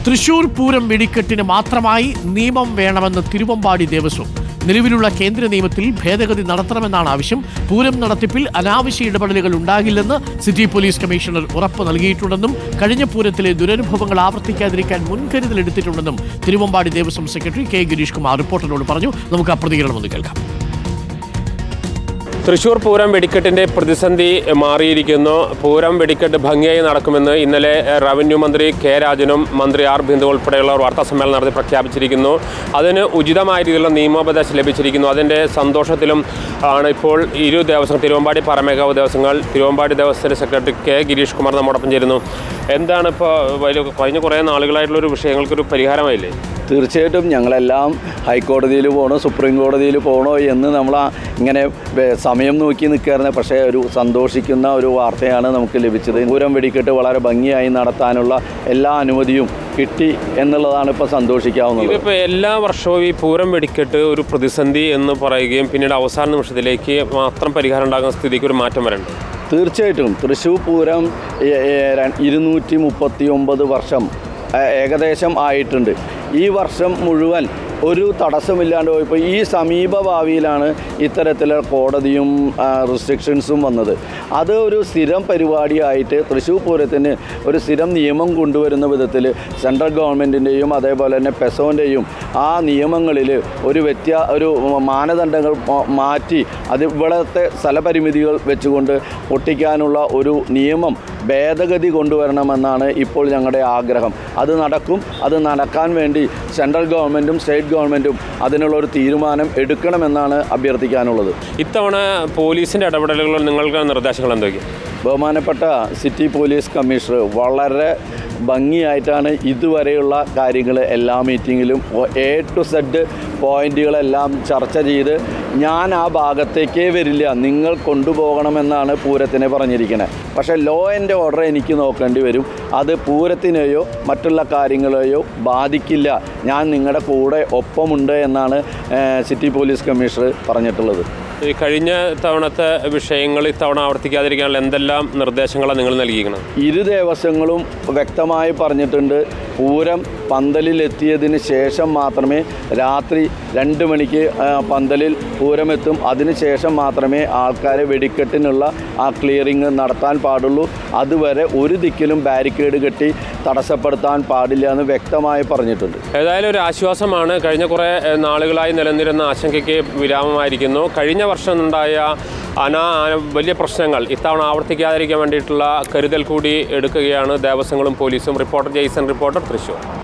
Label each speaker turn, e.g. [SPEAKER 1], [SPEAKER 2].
[SPEAKER 1] തൃശൂർ പൂരം വെടിക്കെട്ടിന് മാത്രമായി നിയമം വേണമെന്ന് തിരുവമ്പാടി ദേവസ്വം. നിലവിലുള്ള കേന്ദ്ര നിയമത്തിൽ ഭേദഗതി നടത്തണമെന്നാണ് ആവശ്യം. പൂരം നടത്തിപ്പിൽ അനാവശ്യ ഇടപെടലുകൾ ഉണ്ടാകില്ലെന്ന് സിറ്റി പോലീസ് കമ്മീഷണർ ഉറപ്പ് നൽകിയിട്ടുണ്ടെന്നും കഴിഞ്ഞ പൂരത്തിലെ ദുരനുഭവങ്ങൾ ആവർത്തിക്കാതിരിക്കാൻ മുൻകരുതലെടുത്തിട്ടുണ്ടെന്നും തിരുവമ്പാടി ദേവസ്വം സെക്രട്ടറി കെ ഗിരീഷ് കുമാർ റിപ്പോർട്ടറിനോട് പറഞ്ഞു. നമുക്ക് ആ പ്രതികരണം ഒന്ന് കേൾക്കാം.
[SPEAKER 2] തൃശൂർ പൂരം വെടിക്കെട്ടിൻ്റെ പ്രതിസന്ധി മാറിയിരിക്കുന്നു. പൂരം വെടിക്കെട്ട് ഭംഗിയായി നടക്കുമെന്ന് ഇന്നലെ റവന്യൂ മന്ത്രി കെ രാജനും മന്ത്രി ആർ ബിന്ദു ഉൾപ്പെടെയുള്ളവർ വാർത്താസമ്മേളനം നടത്തി പ്രഖ്യാപിച്ചിരിക്കുന്നു. അതിന് ഉചിതമായ രീതിയിലുള്ള നിയമോപദേശം ലഭിച്ചിരിക്കുന്നു. അതിൻ്റെ സന്തോഷത്തിലും ആണ് ഇപ്പോൾ ഇരു ദേവസ്വം തിരുവമ്പാടി പാറമേക്കാവ് ദേവസ്വങ്ങൾ തിരുവമ്പാടി ദേവസ്വത്തിൻ്റെ സെക്രട്ടറി കെ ഗിരീഷ് കുമാർ നമ്മോടൊപ്പം ചേരുന്നു. എന്താണ് ഇപ്പോൾ കഴിഞ്ഞ കുറേ നാളുകളായിട്ടുള്ളൊരു വിഷയങ്ങൾക്കൊരു പരിഹാരമായില്ലേ?
[SPEAKER 3] തീർച്ചയായിട്ടും ഞങ്ങളെല്ലാം ഹൈക്കോടതിയിൽ പോകണോ സുപ്രീം കോടതിയിൽ പോകണോ എന്ന് നമ്മൾ ഇങ്ങനെ സമയം നോക്കി നിൽക്കുകയായിരുന്നു. പക്ഷേ ഒരു സന്തോഷിക്കുന്ന ഒരു വാർത്തയാണ് നമുക്ക് ലഭിച്ചത്. പൂരം വെടിക്കെട്ട് വളരെ ഭംഗിയായി നടത്താനുള്ള എല്ലാ അനുമതിയും കിട്ടി എന്നുള്ളതാണ് ഇപ്പോൾ സന്തോഷിക്കാവുന്നത്.
[SPEAKER 2] ഇതിപ്പോൾ എല്ലാ വർഷവും ഈ പൂരം വെടിക്കെട്ട് ഒരു പ്രതിസന്ധി എന്ന് പറയുകയും പിന്നീട് അവസാന നിമിഷത്തിലേക്ക് മാത്രം പരിഹാരം ഉണ്ടാകുന്ന സ്ഥിതിക്ക് ഒരു മാറ്റം വരണ്ടേ?
[SPEAKER 3] തീർച്ചയായിട്ടും തൃശ്ശൂർ പൂരം 239 വർഷം ഏകദേശം ആയിട്ടുണ്ട്. ഈ വർഷം മുഴുവൻ ഒരു തടസ്സമില്ലാണ്ട് പോയപ്പോൾ ഈ സമീപ ഭാവിയിലാണ് ഇത്തരത്തിലുള്ള കോടതിയും റെസ്ട്രിക്ഷൻസും വന്നത്. അത് ഒരു സ്ഥിരം പരിപാടിയായിട്ട് തൃശ്ശൂർ പൂരത്തിന് ഒരു സ്ഥിരം നിയമം കൊണ്ടുവരുന്ന വിധത്തിൽ സെൻട്രൽ ഗവൺമെൻറ്റിൻ്റെയും അതേപോലെ തന്നെ പെസോൻ്റെയും ആ നിയമങ്ങളിൽ ഒരു മാനദണ്ഡങ്ങൾ മാറ്റി അത് ഇവിടുത്തെ സ്ഥലപരിമിതികൾ വെച്ചുകൊണ്ട് പൊട്ടിക്കാനുള്ള ഒരു നിയമം ഭേദഗതി കൊണ്ടുവരണമെന്നാണ് ഇപ്പോൾ ഞങ്ങളുടെ ആഗ്രഹം. അത് നടക്കും. അത് നടക്കാൻ വേണ്ടി സെൻട്രൽ ഗവൺമെൻറ്റും സ്റ്റേറ്റ് ഗവൺമെൻറ്റും അതിനുള്ളൊരു തീരുമാനം എടുക്കണമെന്നാണ് അഭ്യർത്ഥിക്കാനുള്ളത്.
[SPEAKER 2] ഇത്തവണ പോലീസിൻ്റെ ഇടപെടലുകൾ നിങ്ങൾക്ക് നിർദ്ദേശങ്ങൾ എന്തൊക്കെയാണ്?
[SPEAKER 3] ബഹുമാനപ്പെട്ട സിറ്റി പോലീസ് കമ്മീഷണർ വളരെ ഭംഗിയായിട്ടാണ് ഇതുവരെയുള്ള കാര്യങ്ങൾ എല്ലാ മീറ്റിങ്ങിലും A to Z പോയിന്റുകളെല്ലാം ചർച്ച ചെയ്ത് ഞാൻ ആ ഭാഗത്തേക്കേ വരില്ല, നിങ്ങൾ കൊണ്ടുപോകണമെന്നാണ് പൂരത്തിനെ പറഞ്ഞിരിക്കുന്നത്. പക്ഷേ ലോ ആൻഡ് ഓർഡർ എനിക്ക് നോക്കേണ്ടി വരും. അത് പൂരത്തിനെയോ മറ്റുള്ള കാര്യങ്ങളെയോ ബാധിക്കില്ല. ഞാൻ നിങ്ങളുടെ കൂടെ ഒപ്പമുണ്ട് എന്നാണ് സിറ്റി പോലീസ് കമ്മീഷണർ പറഞ്ഞിട്ടുള്ളത്.
[SPEAKER 2] ഈ കഴിഞ്ഞ തവണത്തെ വിഷയങ്ങൾ ഇത്തവണ ആവർത്തിക്കാതിരിക്കാനുള്ള എന്തെല്ലാം നിർദ്ദേശങ്ങളാണ് നിങ്ങൾ നൽകിയിരിക്കുന്നത്?
[SPEAKER 3] ഇരു ദേവസ്വങ്ങളും വ്യക്തമായി പറഞ്ഞിട്ടുണ്ട്. പൂരം പന്തലിലെത്തിയതിന് ശേഷം മാത്രമേ രാത്രി 2 മണിക്ക് പന്തലിൽ പൂരമെത്തും. അതിനുശേഷം മാത്രമേ ആൾക്കാരെ വെടിക്കെട്ടിനുള്ള ആ ക്ലിയറിങ് നടത്താൻ പാടുള്ളൂ. അതുവരെ ഒരു ദിക്കിലും ബാരിക്കേഡ് കെട്ടി തടസ്സപ്പെടുത്താൻ പാടില്ല എന്ന് വ്യക്തമായി പറഞ്ഞിട്ടുണ്ട്.
[SPEAKER 2] ഏതായാലും ഒരു ആശ്വാസമാണ്. കഴിഞ്ഞ കുറേ നാളുകളായി നിലനിന്നിരുന്ന ആശങ്കയ്ക്ക് വിരാമമായിരിക്കുന്നു. കഴിഞ്ഞ വർഷം ഉണ്ടായ വലിയ പ്രശ്നങ്ങൾ ഇത്തവണ ആവർത്തിക്കാതിരിക്കാൻ വേണ്ടിയിട്ടുള്ള കരുതൽ കൂടി എടുക്കുകയാണ് ദേവസ്വങ്ങളും പോലീസും. Reporter Jason, reporter Thrissur.